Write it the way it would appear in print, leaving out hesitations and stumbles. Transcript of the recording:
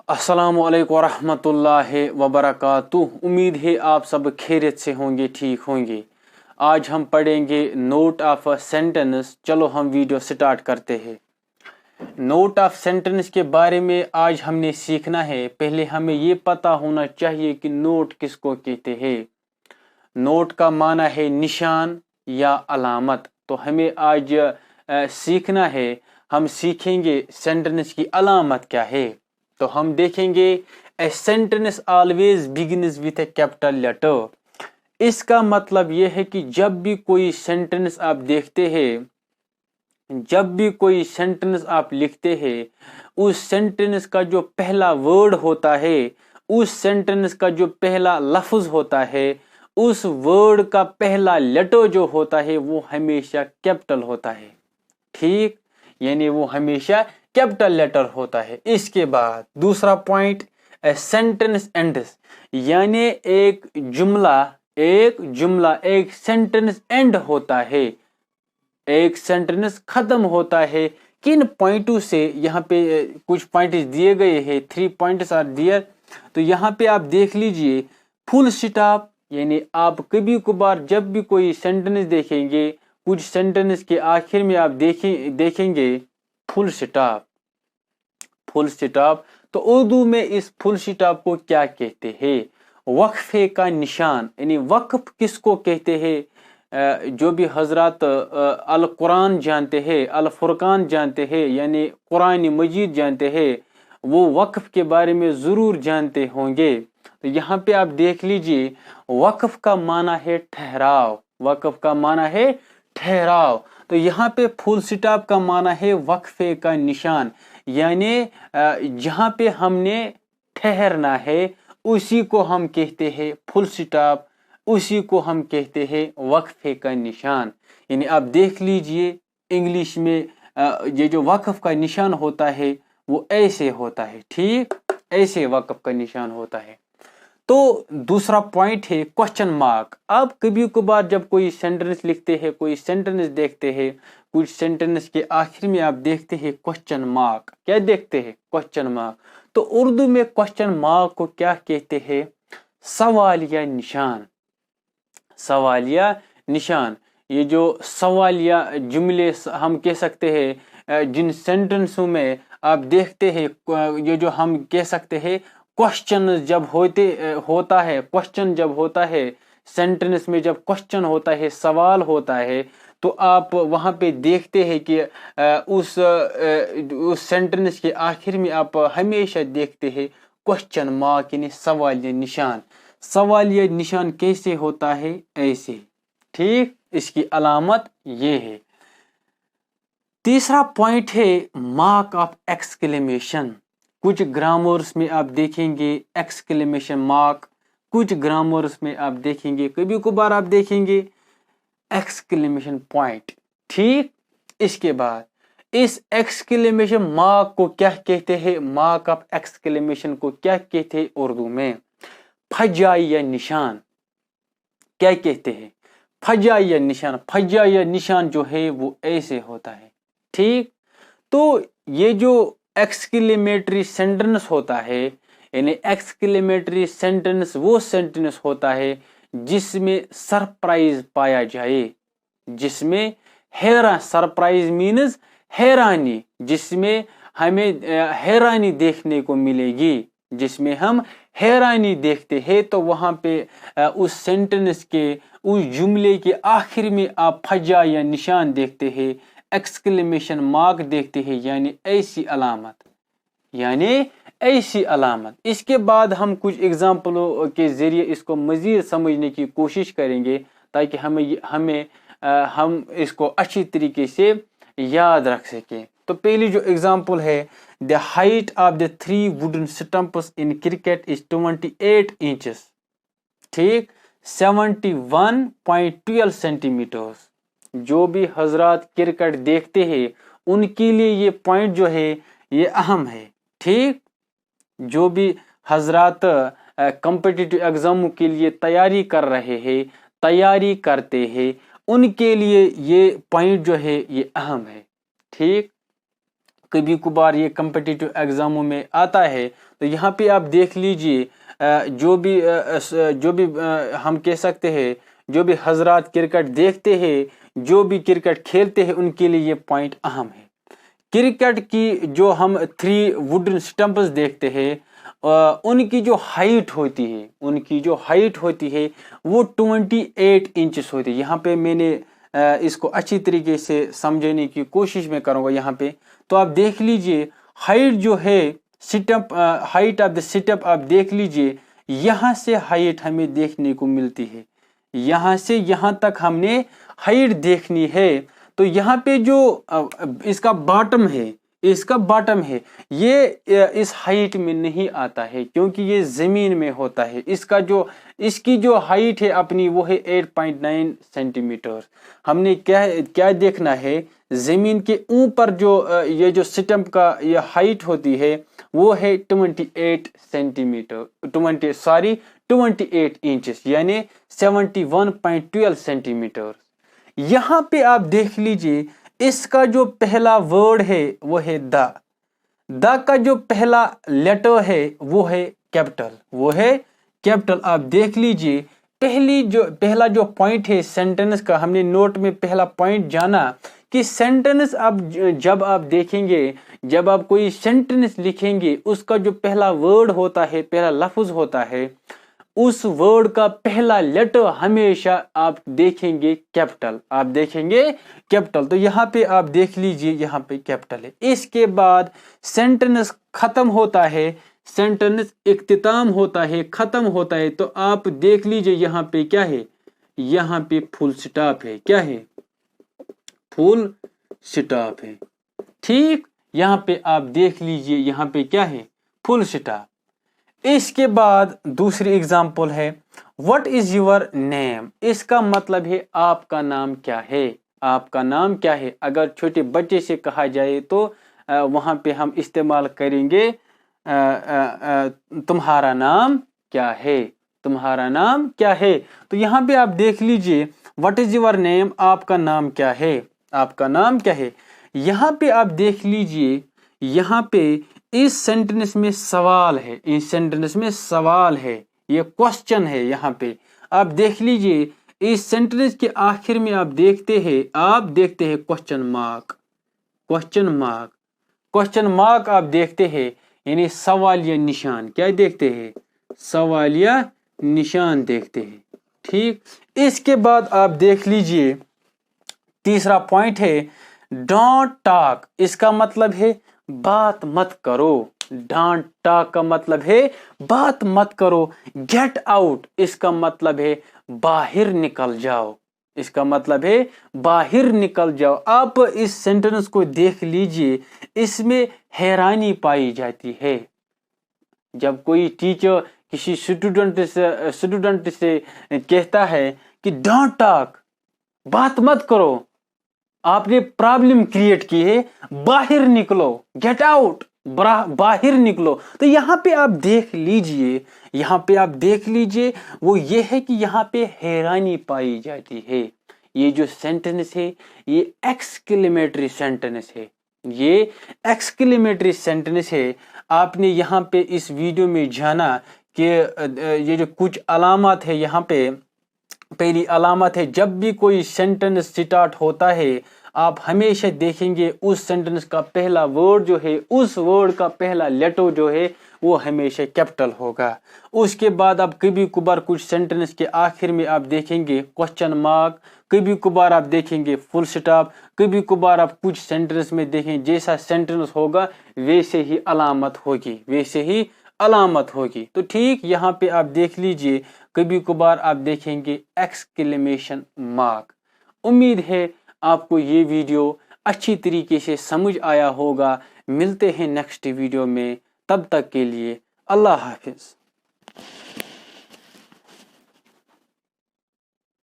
अस्सलामु अलैकुम वरहमतुल्लाहि वबरकातुह। उम्मीद है आप सब खैरियत से होंगे, ठीक होंगे। आज हम पढ़ेंगे नोट ऑफ सेंटेंस। चलो हम वीडियो स्टार्ट करते हैं। नोट ऑफ सेंटेंस के बारे में आज हमने सीखना है। पहले हमें ये पता होना चाहिए कि नोट किसको कहते हैं। नोट का माना है निशान या अलामत। तो हमें आज सीखना है। हम सीखेंगे सेंटेंस की अलामत क्या है। तो हम देखेंगे a sentence always begins with a capital letter. इसका मतलब यह है कि जब भी कोई सेंटेंस आप देखते हैं, जब भी कोई सेंटेंस आप लिखते हैं, उस सेंटेंस का जो पहला वर्ड होता है, उस सेंटेंस का जो पहला लफ्ज होता है, उस वर्ड का पहला लेटर जो होता है वो हमेशा कैपिटल होता है। ठीक, यानी वो हमेशा कैपिटल लेटर होता है। इसके बाद दूसरा पॉइंट, ए सेंटेंस एंड्स, यानी एक जुमला एक सेंटेंस एंड होता है, एक सेंटेंस खत्म होता है। किन पॉइंटों से? यहाँ पे कुछ पॉइंट्स दिए गए हैं, 3 पॉइंट्स आर दियर। तो यहाँ पे आप देख लीजिए, फुल स्टॉप, यानी आप कभी कभार जब भी कोई सेंटेंस देखेंगे, कुछ सेंटेंस के आखिर में आप देखेंगे फुल स्टॉप। फुल स्टॉप, तो उर्दू में इस फुल स्टॉप को क्या कहते हैं? वक्फे का निशान, यानी वक्फ किसको कहते हैं? जो भी हजरत अल कुरान जानते हैं, अल फुरकान जानते हैं, यानी कुरान मजीद जानते हैं, वो वक्फ के बारे में ज़रूर जानते होंगे। तो यहाँ पे आप देख लीजिए, वक्फ का माना है ठहराव। वक्फ का माना है ठहराव। तो यहाँ पे फुल स्टॉप का माना है वक्फे का निशान, यानी जहाँ पे हमने ठहरना है उसी को हम कहते हैं फुल स्टॉप, उसी को हम कहते हैं वक्फे का निशान। यानी आप देख लीजिए, इंग्लिश में ये जो वक्फ का निशान होता है वो ऐसे होता है। ठीक, ऐसे वक्फ का निशान होता है। तो दूसरा पॉइंट है क्वेश्चन मार्क। आप कभी कभार जब कोई सेंटेंस लिखते हैं, कोई सेंटेंस देखते हैं, कुछ सेंटेंस के आखिर में आप देखते हैं क्वेश्चन मार्क। क्या देखते हैं? Question mark. तो उर्दू में क्वेश्चन मार्क को क्या कहते हैं? सवालिया निशान। सवालिया निशान। ये जो सवालिया जुमले हम कह सकते हैं, जिन सेंटेंसों में आप देखते हैं, ये जो हम कह सकते हैं क्वेश्चन जब होता है, क्वेश्चन जब होता है सेंटेंस में, जब क्वेश्चन होता है, सवाल होता है, तो आप वहाँ पे देखते हैं कि उस सेंटेंस के आखिर में आप हमेशा देखते हैं क्वेश्चन मार्क, यानी सवालिया निशान। सवालिया निशान कैसे होता है? ऐसे। ठीक, इसकी अलामत ये है। तीसरा पॉइंट है मार्क ऑफ एक्सक्लेमेशन। कुछ ग्रामर्स में आप देखेंगे एक्सक्लेमेशन मार्क, कुछ ग्रामर्स में आप देखेंगे, कभी कभार आप देखेंगे एक्सक्लेमेशन पॉइंट। ठीक, इसके बाद इस एक्सक्लेमेशन मार्क को क्या कहते हैं? मार्क ऑफ एक्सक्लेमेशन को क्या कहते हैं उर्दू में? फजाइया निशान। क्या कहते हैं? फजाइया निशान। फजाइया निशान जो है वो ऐसे होता है। ठीक, तो ये जो एक्सक्लेमेटरी सेंटेंस होता है, यानी एक्सक्लेमेटरी सेंटेंस वो सेंटेंस होता है जिसमें सरप्राइज पाया जाए, जिसमें सरप्राइज मीन्स हैरानी, जिसमें हमें हैरानी देखने को मिलेगी, जिसमें हम हैरानी देखते हैं। तो वहाँ पे उस सेंटेंस के, उस जुमले के आखिर में आप फजा या निशान देखते हैं, एक्सक्लेमेशन मार्क देखते हैं, यानी ऐसी अलामत, यानी ऐसी अलामत। इसके बाद हम कुछ एग्जाम्पलों के जरिए इसको मजीद समझने की कोशिश करेंगे ताकि हम इसको अच्छी तरीके से याद रख सकें। तो पहली जो एग्जाम्पल है, the height of the 3 wooden stumps in cricket is 28 inches. ठीक, 71.12 सेंटीमीटर्स। जो भी हजरात क्रिकेट देखते हैं उनके लिए ये पॉइंट जो है ये अहम है। ठीक, जो भी हजरात कॉम्पिटिटिव एग्जामों के लिए तैयारी कर रहे हैं, तैयारी करते हैं, उनके लिए ये पॉइंट जो है ये अहम है। ठीक, کبھی کبھار یہ کمپٹیٹیو ایگزاموں میں آتا ہے. تو یہاں پہ آپ دیکھ لیجئے جو بھی ہم کہہ سکتے ہیں جو بھی حضرات کرکٹ دیکھتے ہیں, جو بھی کرکٹ کھیلتے ہیں, ان کے لیے یہ پوائنٹ اہم ہے. کرکٹ کی جو ہم 3 ووڈن سٹمپس دیکھتے ہیں, ان کی جو ہائٹ ہوتی ہے وہ 28 انچز ہوتی ہے. یہاں پہ میں نے اس کو اچھی طریقے سے سمجھنے کی کوشش میں کروں گا. یہاں پہ تو آپ دیکھ لیجئے ہائٹ جو ہے stump, height of the stump آپ دیکھ لیجئے, یہاں سے ہائٹ ہمیں دیکھنے کو ملتی ہے, یہاں سے یہاں تک ہم نے ہائٹ دیکھنی ہے. تو یہاں پہ جو اس کا باٹم ہے یہ اس ہائٹ میں نہیں آتا ہے, کیونکہ یہ زمین میں ہوتا ہے. اس کی جو ہائٹ ہے اپنی وہ ہے 8.9 سینٹی میٹر. ہم نے کیا دیکھنا ہے, زمین کے اوپر یہ جو سٹمپ کا یہ ہائٹ ہوتی ہے وہ ہے 28 سینٹی میٹر 28 انچز یعنی 71.12 سینٹی میٹر. یہاں پہ آپ دیکھ لیجئے اس کا جو پہلا ورڈ ہے وہ ہے دا کا جو پہلا لیٹر ہے وہ ہے کیپٹل. آپ دیکھ لیجئے پہلا جو پوائنٹ ہے سینٹنس کا, ہم نے نوٹ میں پہلا پوائنٹ جانا کہ سینٹنس جب آپ دیکھیں گے, جب آپ کوئی سینٹنس لکھیں گے, اس کا جو پہلا ورڈ ہوتا ہے, پہلا لفظ ہوتا ہے, اس ورڈ کا پہلا لیٹر ہمیشہ آپ دیکھیں گے کیپٹل. تو یہاں پہ آپ دیکھ لیجئے یہاں پہ کیپٹل ہے. اس کے بعد سینٹنس ختم ہوتا ہے, سینٹنس اختتام ہوتا ہے, ختم ہوتا ہے, تو آپ دیکھ لیجئے یہاں پہ کیا ہے, یہاں پہ فل سٹاپ ہے. کیا ہے, فل سٹاپ ہے. ٹھیک, یہاں پہ آپ دیکھ لیجئے یہاں پہ کیا ہے, فل سٹاپ. اس کے بعد دوسری اگزامپل ہے what is your name. اس کا مطلب ہے آپ کا نام کیا ہے, آپ کا نام کیا ہے. اگر چھوٹے بچے سے کہا جائے تو وہاں پہ ہم استعمال کریں گے تمہارا نام کیا ہے, تمہارا نام کیا ہے. تو یہاں پہ آپ دیکھ لیجئے what is your name, آپ کا نام کیا ہے, آپ کا نام کیا ہے. یہاں پہ آپ دیکھ لیجئے یہاں پہ اس سینٹنس میں سوال ہے, یہ کوسچن ہے. یہاں پہ آپ دیکھ لیجئے اس سینٹنس کے آخر میں آپ دیکھتے ہیں کوسچن مارک آپ دیکھتے ہیں, یعنی سوالیہ نشان. کیا دیکھتے ہیں, سوالیہ نشان دیکھتے ہیں. ٹھیک, اس کے بعد آپ دیکھ لیجئے تیسرا پوائنٹ ہے ڈونٹ ٹاک. اس کا مطلب ہے بات مت کرو. ڈونٹ ٹاک کا مطلب ہے بات مت کرو. گیٹ آؤٹ اس کا مطلب ہے باہر نکل جاؤ. آپ اس سینٹنس کو دیکھ لیجئے, اس میں حیرانی پائی جاتی ہے. جب کوئی ٹیچر کسی اسٹوڈنٹ سے کہتا ہے کہ ڈونٹ ٹاک, بات مت کرو, آپ نے پرابلم کریٹ کی ہے, باہر نکلو, گیٹ آؤٹ, باہر نکلو. تو یہاں پہ آپ دیکھ لیجئے وہ یہ ہے کہ یہاں پہ حیرانی پائی جاتی ہے. یہ جو سینٹنس ہے یہ ایکسکلیمیٹری سینٹنس ہے. آپ نے یہاں پہ اس ویڈیو میں جانا کہ یہ جو کچھ علامات ہے, یہاں پہ پہلی علامت ہے جب بھی کوئی سینٹنس سٹارٹ ہوتا ہے آپ ہمیشہ دیکھیں گے اس سینٹنس کا پہلا ورڈ جو ہے, اس ورڈ کا پہلا لیٹر جو ہے وہ ہمیشہ کیپٹل ہوگا. اس کے بعد آپ کبھی کبھار کچھ سینٹنس کے آخر میں آپ دیکھیں گے کوسچن مارک, کبھی کبھار آپ دیکھیں گے فل سٹاپ, کبھی کبھار آپ کچھ سینٹنس میں دیکھیں جیسا سینٹنس ہوگا ویسے ہی علامت ہوگی. تو ٹھیک, یہاں پہ آپ دیکھ لیجئے کبھی کبھار آپ دیکھیں گے ایکسکلیمیشن مارک. امید ہے آپ کو یہ ویڈیو اچھی طریقے سے سمجھ آیا ہوگا. ملتے ہیں نیکسٹ ویڈیو میں, تب تک کے لیے اللہ حافظ.